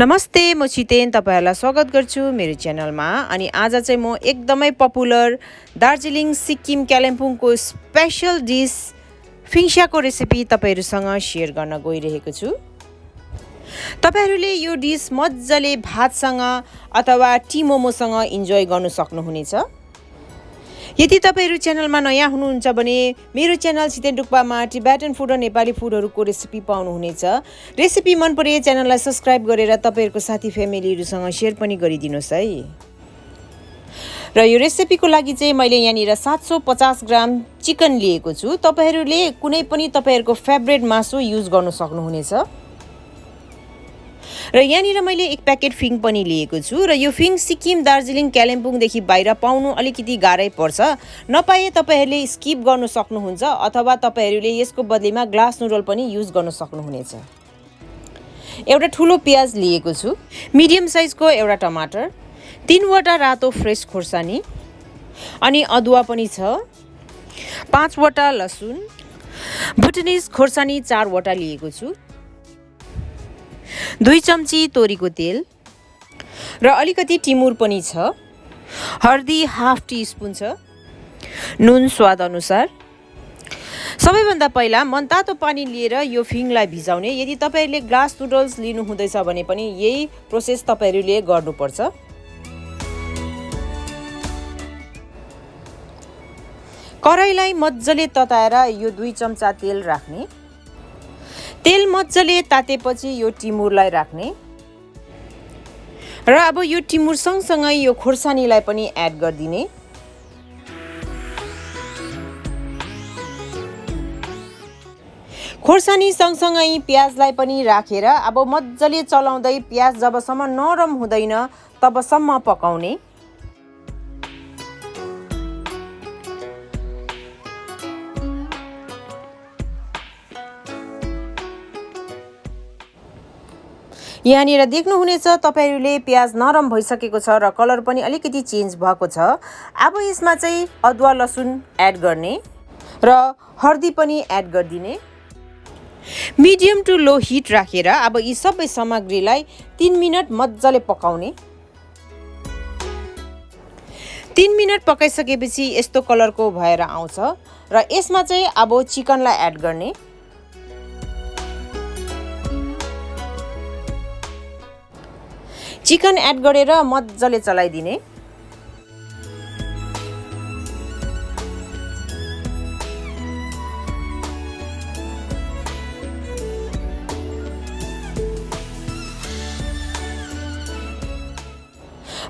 नमस्ते, म छितेन तपाईहरुलाई स्वागत गर्छु मेरो च्यानलमा। अनि आज चाहिँ म एकदमै पपुलर दार्जिलिङ सिक्किम कालिम्पोङको स्पेशल डिस फिङ्साको रेसिपी तपाईहरुसँग शेयर गर्न गइरहेको छु। तपाईहरुले यो डिस मज्जाले भातसँग अथवा टी मोमोसँग इन्जोय गर्न सक्नुहुनेछ। यदि तपाईहरु च्यानलमा नयाँ हुनुहुन्छ भने मेरो च्यानल छेतेन डुक्पामा टिबेटन फुड र नेपाली फुडहरुको रेसिपी पाउनुहुनेछ। रेसिपी मन परे च्यानललाई सब्स्क्राइब गरेर तपाईहरुको साथी फ्यामिलीहरुसँग शेयर पनि गरिदिनुस् है। र यो रेसिपीको लागि चाहिँ मैले यहाँनिर 750 ग्राम चिकन लिएको छु। तपाईहरुले कुनै पनि तपाईहरुको फेभरेट मासु युज गर्न सक्नुहुनेछ। र यहाँनिर मैले एक प्याकेट फिङ पनि लिएको छु। र यो फिङ सिक्किम दार्जिलिङ कालिम्पोङदेखि बाहिर पाउनु अलिकति गाह्रै पर्छ। नपाए तपाईहरुले स्किप गर्न सक्नुहुन्छ अथवा तपाईहरुले यसको बदलीमा ग्लास नुडल पनि युज गर्न सक्नुहुनेछ। एउटा ठुलो प्याज लिएको छु, मिडियम साइजको एउटा टमाटर, 3 वटा रातो फ्रेश खोर्सानी अनि अदुवा पनि छ, 5 वटा लसुन, भुटनिज खोर्सानी 4 वटा लिएको छु, 2 चम्ची तोरीको तेल र अलिकति टिमुर पनि छ, हर्दी हाफ टीस्पून छ, नुन स्वाद अनुसार। सबैभन्दा पहिला मनतातो पानी लिएर यो फिङलाई भिजाउने। यदि तपाईहरुले ग्लास नुडल्स लिनु हुँदैछ भने पनि यही प्रोसेस तपाईहरुले गर्नुपर्छ। कराईलाई मज्जाले तताएर यो 2 चम्चा तेल राख्ने। तेल मज्जाले तातेपछि यो टिमुरलाई राख्ने र अब यो टिमुर सँगसँगै यो खोर्सानीलाई पनि एड गरिदिने। खोर्सानी सँगसँगै प्याजलाई पनि राखेर अब मज्जाले चलाउँदै प्याज जबसम्म नरम हुँदैन तबसम्म पकाउने। यहाँनिर देख्नुहुनेछ तपाईहरुले प्याज नरम भइसकेको छ र कलर पनि अलिकति चेन्ज भएको छ। अब यसमा चाहिँ अदुवा लसुन एड गर्ने र हर्दी पनि एड गरिदिने। मिडियम टु लो हिट राखेर अब यी सबै सामग्रीलाई 3 मिनेट मज्जाले पकाउने। 3 मिनेट पकाइसकेपछि यस्तो कलरको भएर आउँछ र यसमा चाहिँ अब चिकनलाई एड गर्ने। चिकन एड गरेर मज्जाले चलाइदिने।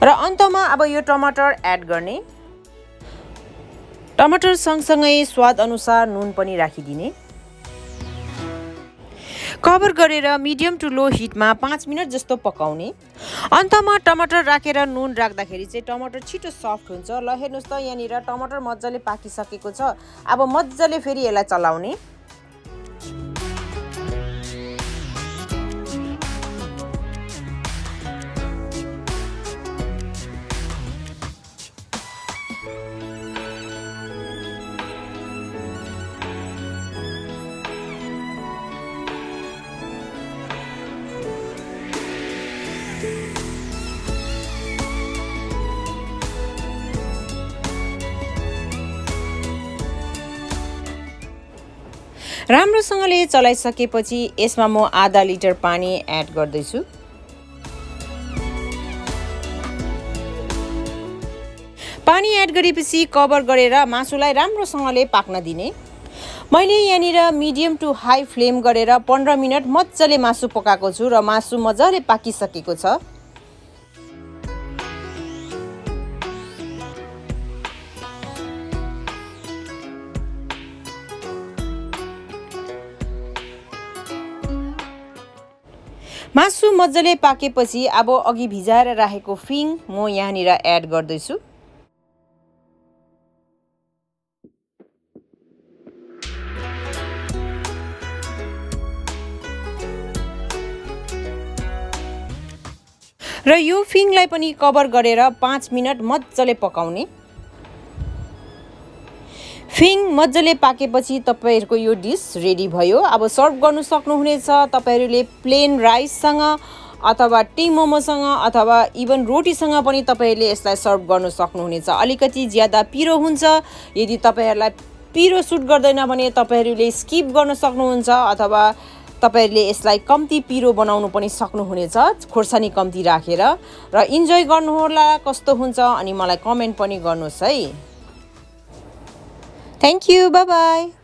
र अन्तमा अब यो टमाटर एड गर्ने। टमाटर सँगसँगै स्वाद अनुसार नुन पनि राखिदिने। कभर गरेर मिडियम टु लो हिटमा 5 मिनेट जस्तो पकाउने। अन्तमा टमाटर राखेर नुन राख्दाखेरि चाहिँ टमाटर छिटो सफ्ट हुन्छ। ल हेर्नुस् त यहाँनिर टमाटर मज्जाले पाकिसकेको छ। अब मज्जाले फेरि यसलाई चलाउने। राम्रोसँगले चलाइसकेपछि यसमा म आधा लिटर पानी एड गर्दैछु। पानी एड गरेपछि कभर गरेर मासुलाई राम्रोसँगले पाक्न दिने। मैले यहाँनिर मिडियम टु हाई फ्लेम गरेर 15 मिनेट मज्जाले मासु पकाएको छु र मासु मज्जाले पाकिसकेको छ। मासु मज्जाले पाकेपछि अब अघि भिजाएर राखेको फिङ म यहाँनिर एड गर्दैछु। र यो फिङलाई पनि कभर गरेर 5 मिनेट मज्जाले पकाउने। फिङ मज्जाले पाकेपछि तपाईहरुको यो डिस रेडी भयो। अब सर्भ गर्नु सक्नुहुनेछ। तपाईहरुले प्लेन राइससँग अथवा टी मोमोसँग अथवा इभन रोटीसँग पनि तपाईहरुले यसलाई सर्भ गर्न सक्नुहुनेछ। अलिकति ज्यादा पिरो हुन्छ, यदि तपाईहरुलाई पिरो सुट गर्दैन भने तपाईहरुले स्किप गर्न सक्नुहुन्छ अथवा तपाईहरुले यसलाई कम्ती पिरो बनाउनु पनि सक्नुहुनेछ, खोर्सानी कम्ती राखेर। र इन्जोय गर्नुहोला कस्तो हुन्छ अनि मलाई कमेन्ट पनि गर्नुहोस् है। Thank you, bye bye.